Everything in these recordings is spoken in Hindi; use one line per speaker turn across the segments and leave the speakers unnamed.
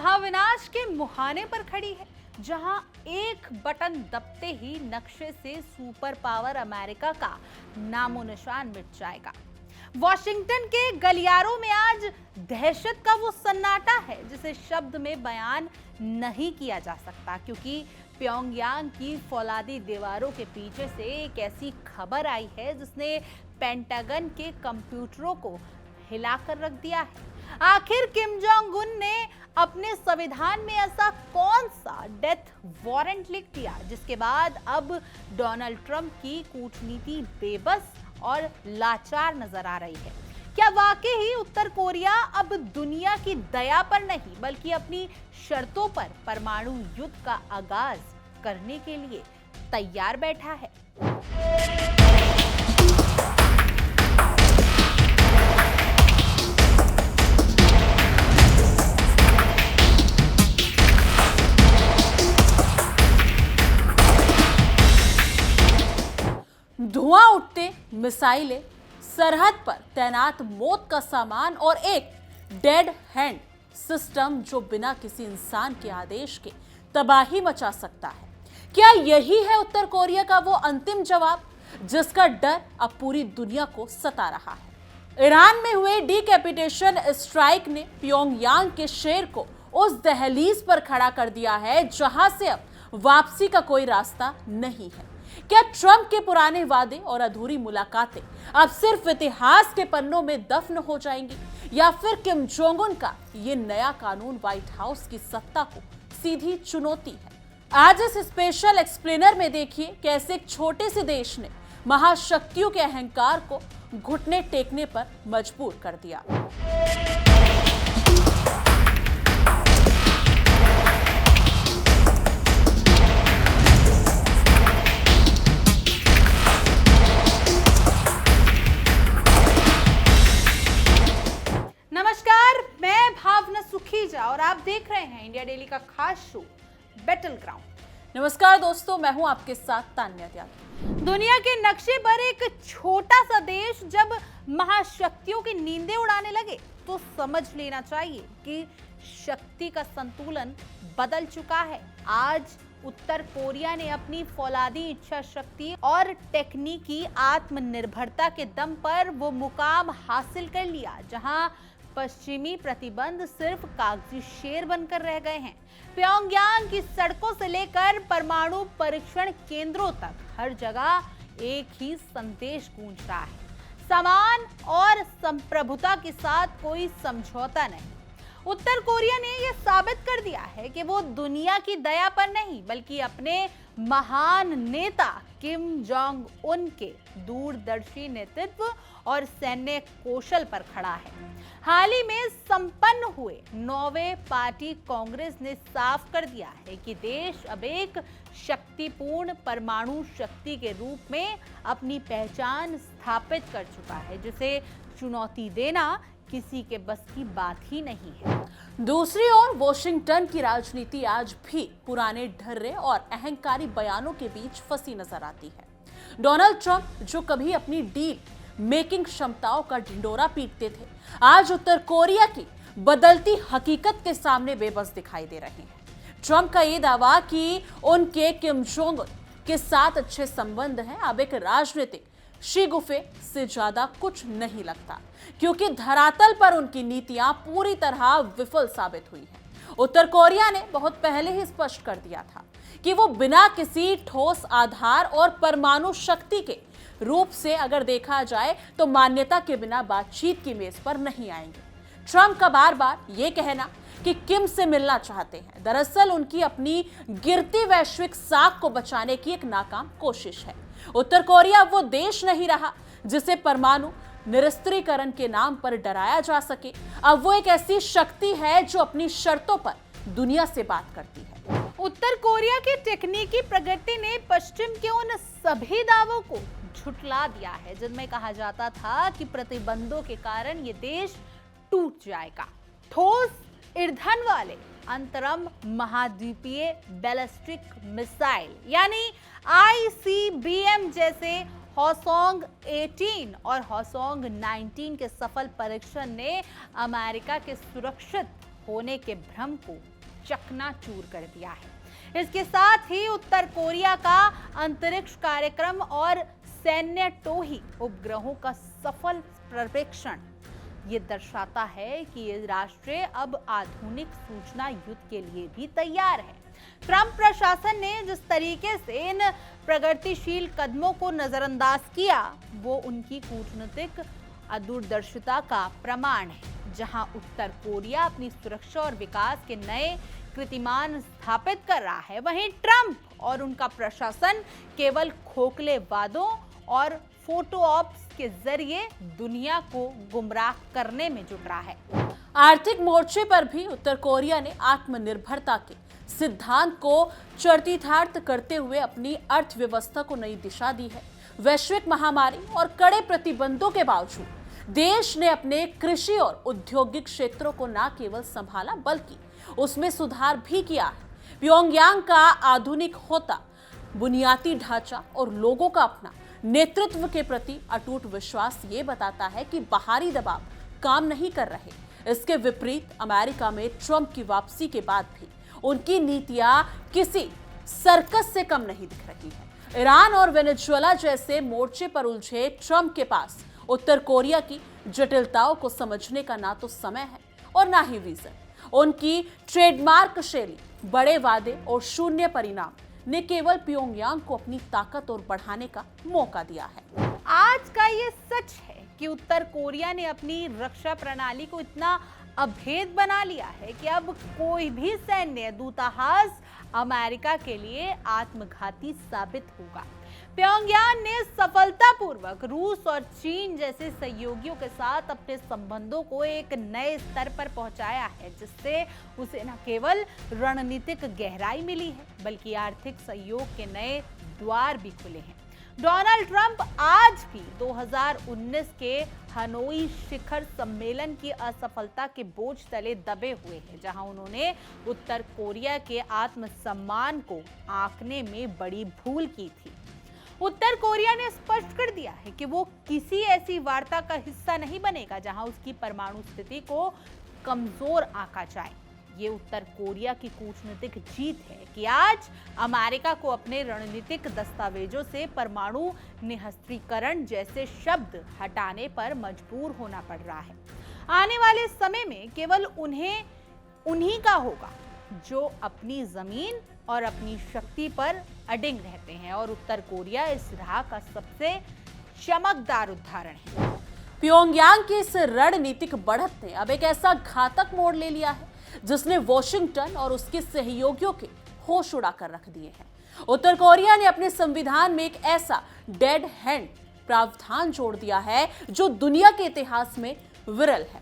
महाविनाश के मुहाने पर खड़ी है, जहां एक बटन दबते ही नक्शे से सुपर पावर अमेरिका का नामो निशान मिट जाएगा। वॉशिंगटन के गलियारों में आज दहशत का वो सन्नाटा है जिसे शब्द में बयान नहीं किया जा सकता, क्योंकि प्योंगयांग की फौलादी दीवारों के पीछे से एक ऐसी खबर आई है जिसने पेंटागन के कंप्यूटरों को हिलाकर रख दिया है। आखिर किम जोंग उन ने अपने संविधान में ऐसा कौन सा डेथ वारंट लिख दिया जिसके बाद अब डोनाल्ड ट्रंप की कूटनीति बेबस और लाचार नजर आ रही है? क्या वाकई ही उत्तर कोरिया अब दुनिया की दया पर नहीं बल्कि अपनी शर्तों पर परमाणु युद्ध का आगाज करने के लिए तैयार बैठा है?
धुआं उठते मिसाइलें, सरहद पर तैनात मौत का सामान और एक डेड हैंड सिस्टम जो बिना किसी इंसान के आदेश के तबाही मचा सकता है। क्या यही है उत्तर कोरिया का वो अंतिम जवाब जिसका डर अब पूरी दुनिया को सता रहा है? ईरान में हुए डिकैपिटेशन स्ट्राइक ने प्योंगयांग के शेर को उस दहलीज पर खड़ा कर दिया है जहां से अब वापसी का कोई रास्ता नहीं है। क्या ट्रंप के पुराने वादे और अधूरी मुलाकातें अब सिर्फ इतिहास के पन्नों में दफन हो जाएंगी, या फिर किम जोंग उन का ये नया कानून व्हाइट हाउस की सत्ता को सीधी चुनौती है? आज इस स्पेशल एक्सप्लेनर में देखिए कैसे एक छोटे से देश ने महाशक्तियों के अहंकार को घुटने टेकने पर मजबूर कर दिया।
नमस्कार, मैं भावना सुखीजा और आप देख रहे हैं इंडिया डेली का खास शो बैटल ग्राउंड।
नमस्कार दोस्तों, मैं हूं आपके साथ तान्या त्यागी।
दुनिया के नक्शे पर एक छोटा सा देश जब महाशक्तियों की नींदें उड़ाने लगे तो समझ लेना चाहिए कि शक्ति का संतुलन बदल चुका है। आज उत्तर कोरिया ने अपनी फौलादी इच्छा शक्ति और तकनीकी आत्मनिर्भरता के दम पर वो मुकाम हासिल कर लिया जहां पश्चिमी प्रतिबंध सिर्फ कागजी शेर बनकर रह गए हैं। प्योंगयांग की सड़कों से लेकर परमाणु परीक्षण केंद्रों तक हर जगह एक ही संदेश गूंज रहा है, समान और संप्रभुता के साथ कोई समझौता नहीं। उत्तर कोरिया ने यह साबित कर दिया है कि वो दुनिया की दया पर नहीं बल्कि अपने महान नेता किम जोंग उन के दूरदर्शी नेतृत्व और सैन्य कौशल पर खड़ा है। हाल ही में संपन्न हुए 9वें पार्टी कांग्रेस ने साफ कर दिया है कि देश अब एक शक्तिपूर्ण परमाणु शक्ति के रूप में अपनी पहचान स्थापित कर चुका है, जिसे चुनौती देना किसी के बस की बात ही नहीं है।
दूसरी ओर वॉशिंगटन की राजनीति आज भी पुराने ढर्रे और अहंकारी बयानों के बीच फंसी नजर आती है। डोनाल्ड ट्रंप जो कभी अपनी डील मेकिंग क्षमताओं का ढिंडोरा पीटते थे, आज उत्तर कोरिया की बदलती हकीकत के सामने बेबस दिखाई दे रहे हैं। ट्रंप का ये दावा कि उनके किम जोंग उन के साथ अच्छे संबंध हैं अब एक राजनीतिक शिगुफे से ज्यादा कुछ नहीं लगता, क्योंकि धरातल पर उनकी नीतियां पूरी तरह विफल साबित हुई हैं। उत्तर कोरिया ने बहुत पहले ही स्पष्ट कर दिया था कि वो बिना किसी ठोस आधार और परमाणु शक्ति के रूप से अगर देखा जाए तो मान्यता के बिना बातचीत की मेज पर नहीं आएंगे। ट्रंप का बार बार ये कहना कि किम से मिलना चाहते हैं दरअसल उनकी अपनी गिरती वैश्विक साख को बचाने की एक नाकाम कोशिश है। उत्तर कोरिया वो देश नहीं रहा जिसे परमाणु निरस्त्रीकरण के नाम पर डराया जा सके। अब वो एक ऐसी शक्ति है जो अपनी शर्तों पर दुनिया से बात करती है।
उत्तर कोरिया की तकनीकी प्रगति ने पश्चिम के उन सभी दावों को झुठला दिया है जिनमें कहा जाता था कि प्रतिबंधों के कारण ये देश टूट जाएगा। ठोस ईंधन वाले अंतरम महाद्वीपीय बैलिस्टिक मिसाइल यानी ICBM जैसे हॉसोंग 18 और हॉसोंग 19 के सफल परीक्षण ने अमेरिका के सुरक्षित होने के भ्रम को चकनाचूर कर दिया है। इसके साथ ही उत्तर कोरिया का अंतरिक्ष कार्यक्रम और सैन्य टोही उपग्रहों का सफल सर्वेक्षण ये दर्शाता है कि ये राष्ट्र अब आधुनिक सूचना युद्ध के लिए भी तैयार है। ट्रंप प्रशासन ने जिस तरीके से इन प्रगतिशील कदमों को नजरअंदाज किया वो उनकी कूटनीतिक अदूरदर्शिता का प्रमाण है। जहां उत्तर कोरिया अपनी सुरक्षा और विकास के नए कीर्तिमान स्थापित कर रहा है, वहीं ट्रंप और उनका प्रशासन केवल खोखले वादों और फोटो ऑप्स के जरिए दुनिया को गुमराह करने में जुट रहा है।
आर्थिक मोर्चे पर भी उत्तर कोरिया ने आत्मनिर्भरता के सिद्धांत को चरितार्थ करते हुए अपनी अर्थव्यवस्था को नई दिशा दी है। वैश्विक महामारी और कड़े प्रतिबंधों के बावजूद देश ने अपने कृषि और औद्योगिक क्षेत्रों को न केवल संभाला बल्कि उसमें सुधार भी किया है। प्योंगयांग का आधुनिक होता बुनियादी ढांचा और लोगों का अपना नेतृत्व के प्रति अटूट विश्वास ये बताता है कि बाहरी दबाव काम नहीं कर रहे। इसके विपरीत अमेरिका में ट्रंप की वापसी के बाद भी उनकी नीतियां किसी सर्कस से कम नहीं दिख रही है। ईरान और वेनेजुएला जैसे मोर्चे पर उलझे ट्रंप के पास उत्तर कोरिया की जटिलताओं को समझने का ना तो समय है और ना ही विजन। उनकी ट्रेडमार्क शैली, बड़े वादे और शून्य परिणाम ने केवल प्योंगयांग को अपनी ताकत और बढ़ाने का मौका दिया है।
आज का ये सच है कि उत्तर कोरिया ने अपनी रक्षा प्रणाली को इतना अभेद बना लिया है कि अब कोई भी सैन्य दूतावास अमेरिका के लिए आत्मघाती साबित होगा। प्योंगयांग ने सफलतापूर्वक रूस और चीन जैसे सहयोगियों के साथ अपने संबंधों को एक नए स्तर पर पहुंचाया है, जिससे उसे न केवल रणनीतिक गहराई मिली है बल्कि आर्थिक सहयोग के नए द्वार भी खुले हैं। डोनाल्ड ट्रंप आज भी 2019 के हनोई शिखर सम्मेलन की असफलता के बोझ तले दबे हुए हैं, जहां उन्होंने उत्तर कोरिया के आत्मसम्मान को आंकने में बड़ी भूल की थी। उत्तर कोरिया ने स्पष्ट कर दिया है कि वो किसी ऐसी वार्ता का हिस्सा नहीं बनेगा जहां उसकी परमाणु स्थिति को कमजोर आंका जाए। ये उत्तर कोरिया की कूटनीतिक जीत है कि आज अमेरिका को अपने रणनीतिक दस्तावेजों से परमाणु निरस्त्रीकरण जैसे शब्द हटाने पर मजबूर होना पड़ रहा है। आने वाले समय में केवल उन्हीं का होगा जो अपनी जमीन और अपनी शक्ति पर अडिग रहते हैं, और उत्तर कोरिया इस राह का सबसे चमकदार उदाहरण है।
प्योंगयांग की इस रणनीतिक बढ़त ने अब एक ऐसा घातक मोड़ ले लिया है जिसने वॉशिंगटन और उसके सहयोगियों के होश उड़ा कर रख दिए हैं। उत्तर कोरिया ने अपने संविधान में एक ऐसा डेड हैंड प्रावधान जोड़ दिया है जो दुनिया के इतिहास में विरल है।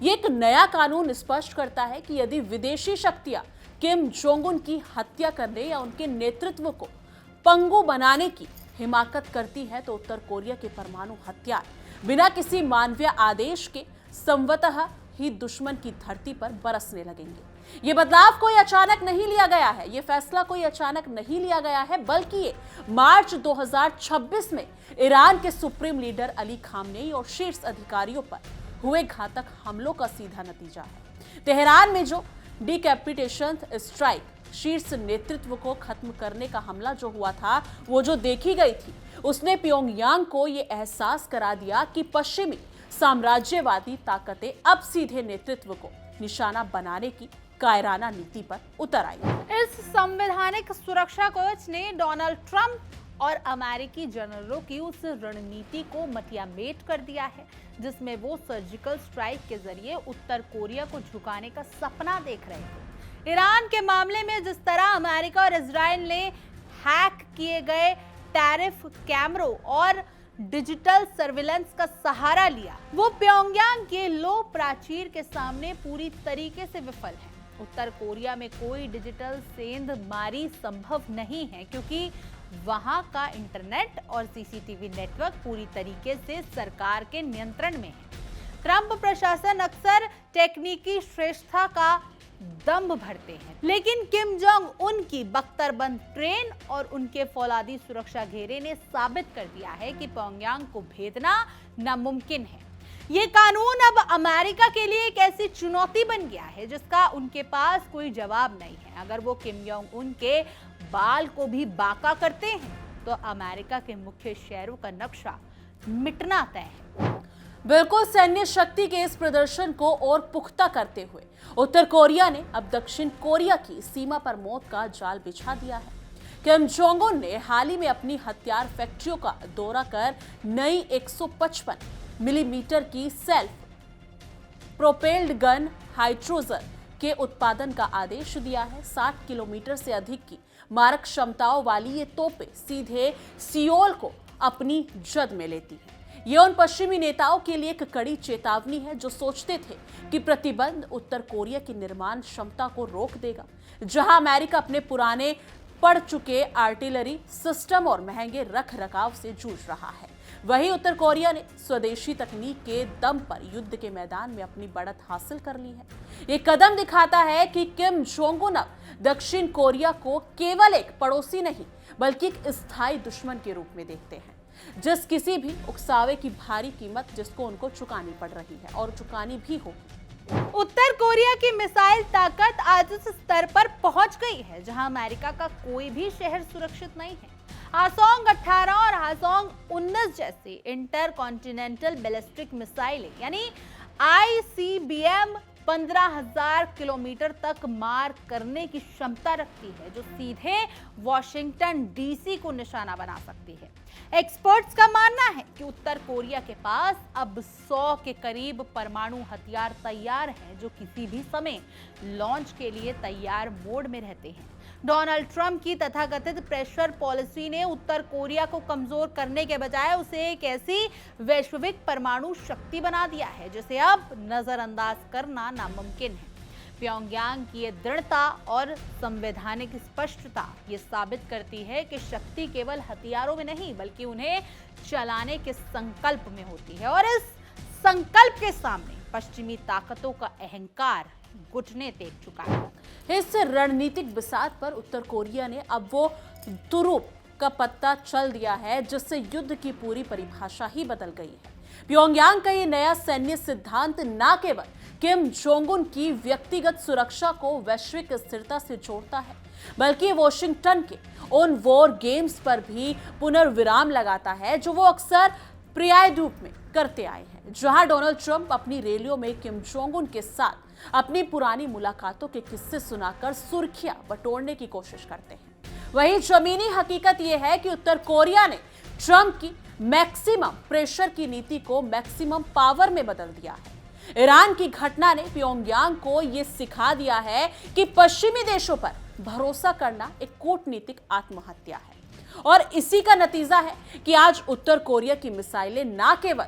ये एक नया कानून स्पष्ट करता है कि यदि विदेशी शक्तियां किम जोंग उन की हत्या करने या उनके नेतृत्व को पंगु बनाने की हिमाकत करती है तो उत्तर कोरिया के परमाणु हथियार बिना किसी मानवीय आदेश के संवतः ही दुश्मन की धरती पर बरसने लगेंगे। ये बदलाव कोई अचानक नहीं लिया गया है, ये फैसला कोई अचानक नहीं लिया गया है, बल्कि ये मार्च 2026 में ईरान के सुप्रीम लीडर अली खामनेई और शीर्ष अधिकारियों पर हुए घातक हमलों का सीधा नतीजा है। तेहरान में जो डिकैपिटेशन स्ट्राइक, शीर्ष नेतृत्व को खत्म करने का हमला जो हुआ था, वो जो देखी गई थी, उसने प्योंगयांग को ये एहसास करा दिया कि पश्चिमी साम्राज्यवादी ताकतें अब सीधे नेतृत्व को निशाना बनाने की कायराना नीति पर उतर आई।
इस संवैधानिक सुरक्षा कवच ने डोनाल्ड ट्रंप और अमेरिकी जनरलों की उस रणनीति को मटियामेट कर दिया है जिसमें वो सर्जिकल स्ट्राइक के जरिए उत्तर कोरिया को झुकाने का सपना देख रहे थे। ईरान के मामले में जिस तरह अमेरिका और इजराइल ने हैक किए गए टैरिफ कैमरों और डिजिटल सर्विलेंस का सहारा लिया, वो प्योंगयांग के लो प्राचीर के सामने पूरी तरीके से विफल है। उत्तर कोरिया में कोई डिजिटल सेंधमारी संभव नहीं है क्योंकि वहां का इंटरनेट और सीसीटीवी नेटवर्क पूरी तरीके से सरकार के नियंत्रण में है। ट्रंप प्रशासन अक्सर तकनीकी श्रेष्ठता का दम्भ भरते हैं, लेकिन किम जोंग उन की बख्तरबंद ट्रेन और उनके फौलादी सुरक्षा घेरे ने साबित कर दिया है कि प्योंगयांग को भेदना नामुमकिन है। ये कानून अब अमेरिका के लिए एक ऐसी चुनौती बन गया है जिसका उनके पास कोई जवाब नहीं है। अगर वो किम जोंग उन के बाल को भी बांका करते हैं तो अमेरिका के मुख्य शहरों का नक्शा मिटना तय है।
बिल्कुल सैन्य शक्ति के इस प्रदर्शन को और पुख्ता करते हुए उत्तर कोरिया ने अब दक्षिण कोरिया की सीमा पर मौत का जाल बिछा दिया है। किम जोंग उन ने हाल ही में अपनी हथियार फैक्ट्रियों का दौरा कर नई 155 मिलीमीटर की सेल्फ प्रोपेल्ड गन हाइड्रोजर के उत्पादन का आदेश दिया है। 60 किलोमीटर से अधिक की मारक क्षमताओं वाली ये तोपें सीधे सियोल को अपनी जद में लेती हैं। ये उन पश्चिमी नेताओं के लिए एक कड़ी चेतावनी है जो सोचते थे कि प्रतिबंध उत्तर कोरिया की निर्माण क्षमता को रोक देगा। जहां अमेरिका अपने पुराने पड़ चुके आर्टिलरी सिस्टम और महंगे रख रखाव से जूझ रहा है, वहीं उत्तर कोरिया ने स्वदेशी तकनीक के दम पर युद्ध के मैदान में अपनी बढ़त हासिल कर ली है। ये कदम दिखाता है कि किम जोंग उन अब दक्षिण कोरिया को केवल एक पड़ोसी नहीं बल्कि एक स्थायी दुश्मन के रूप में देखते हैं, जिस किसी भी उकसावे की भारी कीमत जिसको उनको चुकानी पड़ रही है और चुकानी भी होगी।
उत्तर कोरिया की मिसाइल ताकत आज उस स्तर पर पहुंच गई है जहां अमेरिका का कोई भी शहर सुरक्षित नहीं है। हासोंग 18 और हासोंग 19 जैसी इंटर कॉन्टिनेंटल बैलिस्टिक मिसाइलें यानी ICBM 15,000 किलोमीटर तक मार करने की क्षमता रखती है, जो सीधे वॉशिंगटन DC को निशाना बना सकती है। एक्सपर्ट्स का मानना है कि उत्तर कोरिया के पास अब 100 के करीब परमाणु हथियार तैयार हैं, जो किसी भी समय लॉन्च के लिए तैयार मोड में रहते हैं। डोनाल्ड ट्रंप की तथाकथित प्रेशर पॉलिसी ने उत्तर कोरिया को कमजोर करने के बजाय उसे एक ऐसी वैश्विक परमाणु शक्ति बना दिया है जिसे अब नजरअंदाज करना नामुमकिन है। प्योंगयांग की ये दृढ़ता और संवैधानिक स्पष्टता ये साबित करती है कि शक्ति केवल हथियारों में नहीं बल्कि उन्हें चलाने के संकल्प में होती है, और इस संकल्प के सामने पश्चिमी ताकतों का अहंकार घुटने टेक चुका है।
इस रणनीतिक बिसात पर उत्तर कोरिया ने अब वो तुरुप का पत्ता चल दिया है जिससे युद्ध की पूरी परिभाषा ही बदल गई है। प्योंगयांग का ये नया सैन्य सिद्धांत न केवल किम जोंग उन की व्यक्तिगत सुरक्षा को वैश्विक स्थिरता से जोड़ता है बल्कि वॉशिंगटन के उन वॉर गेम्स पर भी पुनर्विराम लगाता है जो वो अक्सर पर्याय रूप में करते आए हैं, जहां डोनाल्ड ट्रंप अपनी रैलियों में किम जोंग उन के साथ अपनी पुरानी मुलाकातों के किस्से सुनाकर सुर्खियां बटोरने की कोशिश करते हैं। वहीं जमीनी हकीकत यह है कि उत्तर कोरिया ने ट्रंप की मैक्सिमम प्रेशर की नीति को मैक्सिमम पावर में बदल दिया है। ईरान की घटना ने प्योंगयांग को यह सिखा दिया है कि पश्चिमी देशों पर भरोसा करना एक कूटनीतिक आत्महत्या है, और इसी का नतीजा है कि आज उत्तर कोरिया की मिसाइलें न केवल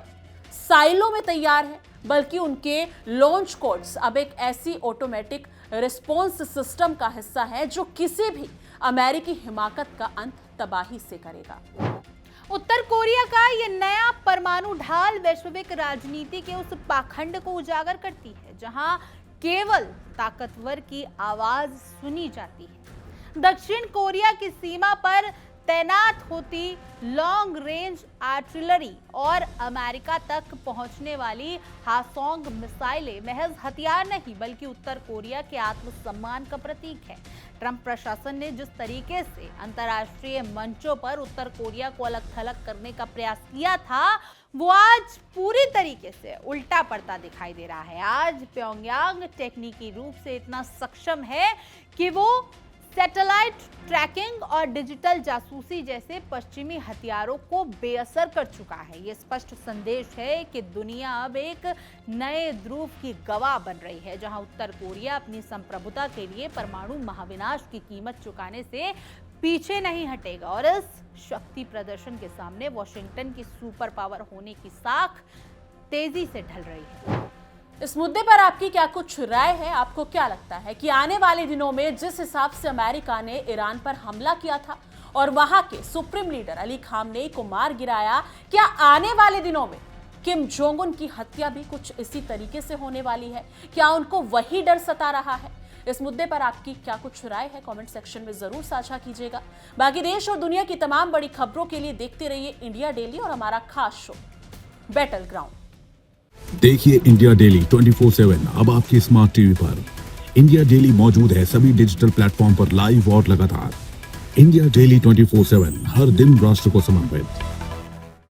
साइलों में तैयार हैं बल्कि उनके लॉन्च कोड्स अब एक ऐसी ऑटोमेटिक रिस्पॉन्स सिस्टम का हिस्सा है जो किसी भी अमेरिकी हिमाकत का अंत तबाही से करेगा।
उत्तर कोरिया का ये नया परमाणु ढाल वैश्विक राजनीति के उस पाखंड को उजागर करती है जहां केवल ताकतवर की आवाज सुनी जाती है। दक्षिण कोरिया की सीमा पर तैनात होती लॉन्ग रेंज आर्टिलरी और अमेरिका तक पहुंचने वाली हासोंग मिसाइलें महज हथियार नहीं बल्कि उत्तर कोरिया के आत्मसम्मान का प्रतीक है। ट्रंप प्रशासन ने जिस तरीके से अंतर्राष्ट्रीय मंचों पर उत्तर कोरिया को अलग थलग करने का प्रयास किया था वो आज पूरी तरीके से उल्टा पड़ता दिखाई दे रहा है। आज प्योंगयांग तकनीकी रूप से इतना सक्षम है कि वो सैटेलाइट ट्रैकिंग और डिजिटल जासूसी जैसे पश्चिमी हथियारों को बेअसर कर चुका है। ये स्पष्ट संदेश है कि दुनिया अब एक नए ध्रुव की गवाह बन रही है जहां उत्तर कोरिया अपनी संप्रभुता के लिए परमाणु महाविनाश की कीमत चुकाने से पीछे नहीं हटेगा, और इस शक्ति प्रदर्शन के सामने वॉशिंगटन की सुपर पावर होने की साख तेजी से ढल रही है।
इस मुद्दे पर आपकी क्या कुछ राय है? आपको क्या लगता है कि आने वाले दिनों में जिस हिसाब से अमेरिका ने ईरान पर हमला किया था और वहां के सुप्रीम लीडर अली खामनेई को मार गिराया, क्या आने वाले दिनों में किम जोंग उन की हत्या भी कुछ इसी तरीके से होने वाली है? क्या उनको वही डर सता रहा है? इस मुद्दे पर आपकी क्या कुछ राय है? कमेंट सेक्शन में जरूर साझा कीजिएगा। बाकी देश और दुनिया की तमाम बड़ी खबरों के लिए देखते रहिए इंडिया डेली और हमारा खास शो बैटल ग्राउंड।
देखिए इंडिया डेली 24/7 अब आपके स्मार्ट टीवी पर। इंडिया डेली मौजूद है सभी डिजिटल प्लेटफॉर्म पर लाइव और लगातार। इंडिया डेली 24/7 हर दिन राष्ट्र को समर्पित।